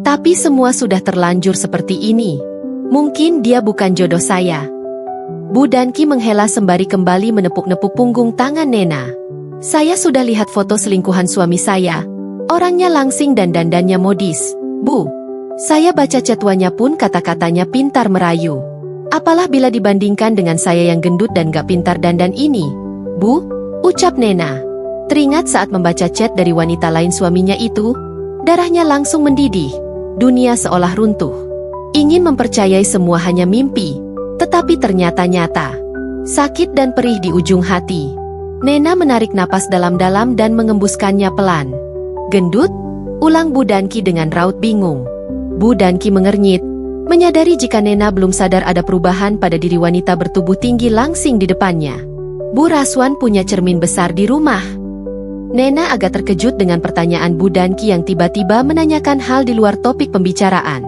Tapi semua sudah terlanjur seperti ini. Mungkin dia bukan jodoh saya. Bu Danki menghela sembari kembali menepuk-nepuk punggung tangan Nena. Saya sudah lihat foto selingkuhan suami saya. Orangnya langsing dan dandannya modis. Bu, saya baca chatwanya pun kata-katanya pintar merayu. Apalah bila dibandingkan dengan saya yang gendut dan gak pintar dandan ini. Bu, ucap Nena. Teringat saat membaca chat dari wanita lain suaminya itu, darahnya langsung mendidih. Dunia seolah runtuh. Ingin mempercayai semua hanya mimpi, tetapi ternyata nyata. Sakit dan perih di ujung hati. Nena menarik napas dalam-dalam dan mengembuskannya pelan. Gendut? Ulang Bu Danki dengan raut bingung. Bu Danki mengernyit, menyadari jika Nena belum sadar ada perubahan pada diri wanita bertubuh tinggi langsing di depannya. Bu Raswan punya cermin besar di rumah. Nena agak terkejut dengan pertanyaan Bu Danki yang tiba-tiba menanyakan hal di luar topik pembicaraan.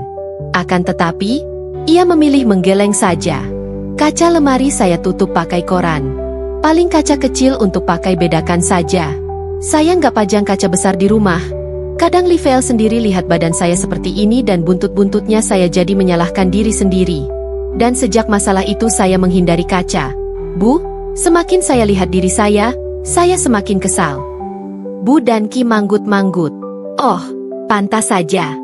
Akan tetapi, ia memilih menggeleng saja. Kaca lemari saya tutup pakai koran. Paling kaca kecil untuk pakai bedakan saja. Saya nggak pajang kaca besar di rumah. Kadang Livel sendiri lihat badan saya seperti ini dan buntut-buntutnya saya jadi menyalahkan diri sendiri. Dan sejak masalah itu saya menghindari kaca. Bu, semakin saya lihat diri saya semakin kesal. Bu Danki manggut-manggut. Oh, pantas saja.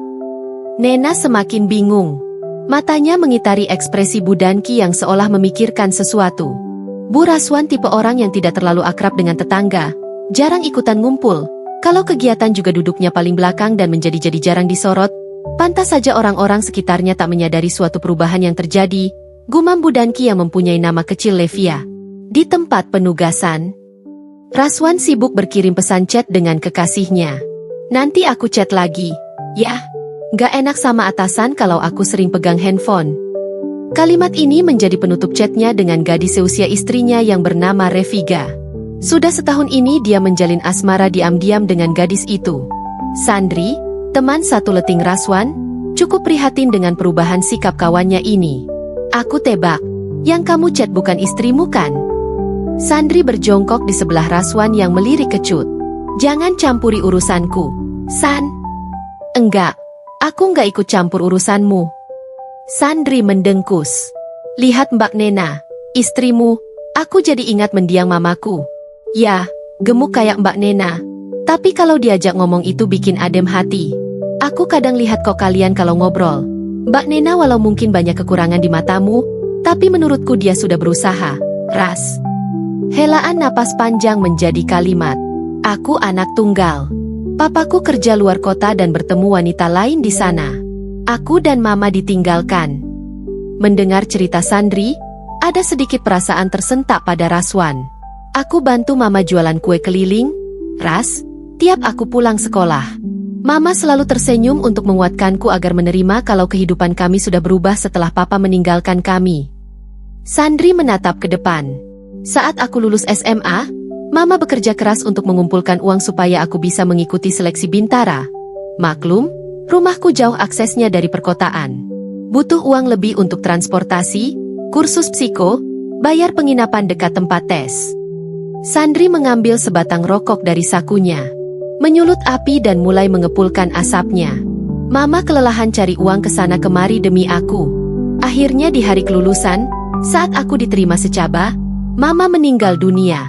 Nena semakin bingung. Matanya mengitari ekspresi Bu Danki yang seolah memikirkan sesuatu. Bu Raswan tipe orang yang tidak terlalu akrab dengan tetangga, jarang ikutan ngumpul. Kalau kegiatan juga duduknya paling belakang dan menjadi jarang disorot. Pantas saja orang-orang sekitarnya tak menyadari suatu perubahan yang terjadi. Gumam Bu Danki yang mempunyai nama kecil Levia. Di tempat penugasan, Raswan sibuk berkirim pesan chat dengan kekasihnya. Nanti aku chat lagi. Yah, gak enak sama atasan kalau aku sering pegang handphone. Kalimat ini menjadi penutup chatnya dengan gadis seusia istrinya yang bernama Reviga. Sudah setahun ini dia menjalin asmara diam-diam dengan gadis itu. Sandri, teman satu leting Raswan, cukup prihatin dengan perubahan sikap kawannya ini. Aku tebak, yang kamu chat bukan istrimu kan? Sandri berjongkok di sebelah Raswan yang melirik kecut. Jangan campuri urusanku, San. Enggak, aku nggak ikut campur urusanmu. Sandri mendengkus. Lihat Mbak Nena, istrimu, aku jadi ingat mendiang mamaku. Ya, gemuk kayak Mbak Nena. Tapi kalau diajak ngomong itu bikin adem hati. Aku kadang lihat kok kalian kalau ngobrol. Mbak Nena walau mungkin banyak kekurangan di matamu, tapi menurutku dia sudah berusaha. Ras. Helaan napas panjang menjadi kalimat. Aku anak tunggal. Papaku kerja luar kota dan bertemu wanita lain di sana. Aku dan mama ditinggalkan. Mendengar cerita Sandri, ada sedikit perasaan tersentak pada Raswan. Aku bantu mama jualan kue keliling, Ras, tiap aku pulang sekolah. Mama selalu tersenyum untuk menguatkanku agar menerima kalau kehidupan kami sudah berubah setelah papa meninggalkan kami. Sandri menatap ke depan. Saat aku lulus SMA, mama bekerja keras untuk mengumpulkan uang supaya aku bisa mengikuti seleksi Bintara. Maklum, rumahku jauh aksesnya dari perkotaan. Butuh uang lebih untuk transportasi, kursus psiko, bayar penginapan dekat tempat tes. Sandri mengambil sebatang rokok dari sakunya, menyulut api dan mulai mengepulkan asapnya. Mama kelelahan cari uang ke sana kemari demi aku. Akhirnya di hari kelulusan, saat aku diterima secaba, Mama meninggal dunia.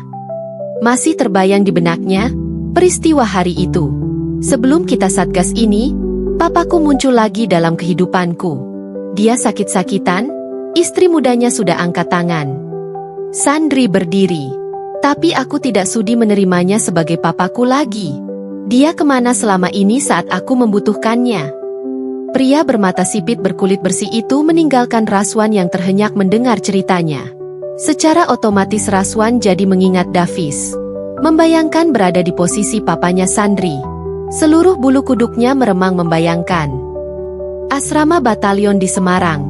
Masih terbayang di benaknya peristiwa hari itu. Sebelum kita satgas ini, papaku muncul lagi dalam kehidupanku. Dia sakit-sakitan, istri mudanya sudah angkat tangan. Sandri berdiri. Tapi aku tidak sudi menerimanya sebagai papaku lagi. Dia kemana selama ini saat aku membutuhkannya? Pria bermata sipit berkulit bersih itu meninggalkan Raswan yang terhenyak mendengar ceritanya. Secara otomatis Raswan jadi mengingat Davis. Membayangkan berada di posisi papanya Sandri. Seluruh bulu kuduknya meremang membayangkan. Asrama batalion di Semarang.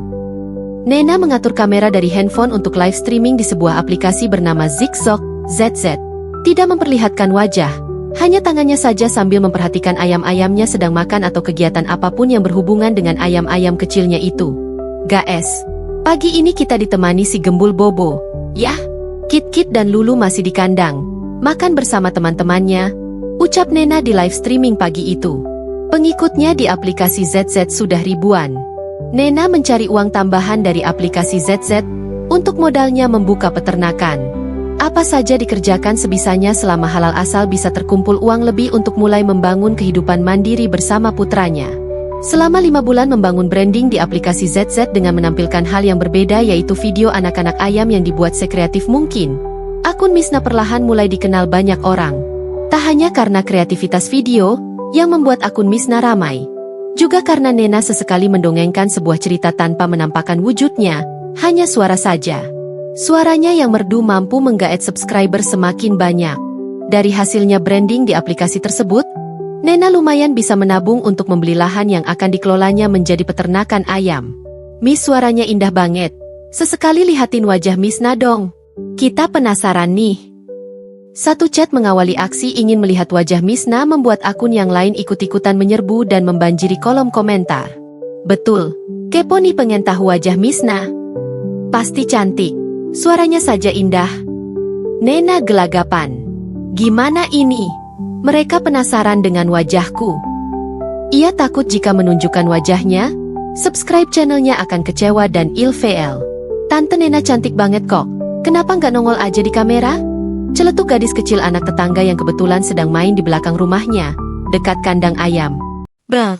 Nena mengatur kamera dari handphone untuk live streaming di sebuah aplikasi bernama Zigzog ZZ. Tidak memperlihatkan wajah, hanya tangannya saja sambil memperhatikan ayam-ayamnya sedang makan atau kegiatan apapun yang berhubungan dengan ayam-ayam kecilnya itu. Guys, pagi ini kita ditemani si gembul Bobo. Yah, Kit-Kit dan Lulu masih di kandang, makan bersama teman-temannya, ucap Nena di live streaming pagi itu. Pengikutnya di aplikasi ZZ sudah ribuan. Nena mencari uang tambahan dari aplikasi ZZ untuk modalnya membuka peternakan. Apa saja dikerjakan sebisanya selama halal asal bisa terkumpul uang lebih untuk mulai membangun kehidupan mandiri bersama putranya. Selama 5 bulan membangun branding di aplikasi ZZ dengan menampilkan hal yang berbeda yaitu video anak-anak ayam yang dibuat sekreatif mungkin. Akun Misna perlahan mulai dikenal banyak orang. Tak hanya karena kreativitas video yang membuat akun Misna ramai, juga karena Nena sesekali mendongengkan sebuah cerita tanpa menampakkan wujudnya, hanya suara saja. Suaranya yang merdu mampu menggaet subscriber semakin banyak. Dari hasilnya branding di aplikasi tersebut, Nena lumayan bisa menabung untuk membeli lahan yang akan dikelolanya menjadi peternakan ayam. Miss, suaranya indah banget. Sesekali lihatin wajah Misna dong. Kita penasaran nih. Satu chat mengawali aksi ingin melihat wajah Misna membuat akun yang lain ikut-ikutan menyerbu dan membanjiri kolom komentar. Betul, kepo nih pengen tahu wajah Misna. Pasti cantik. Suaranya saja indah. Nena gelagapan. Gimana ini? Mereka penasaran dengan wajahku. Ia takut jika menunjukkan wajahnya, subscribe channelnya akan kecewa dan ilfeel. Tante Nena cantik banget kok. Kenapa nggak nongol aja di kamera? Celetuk gadis kecil anak tetangga yang kebetulan sedang main di belakang rumahnya, dekat kandang ayam. Bah.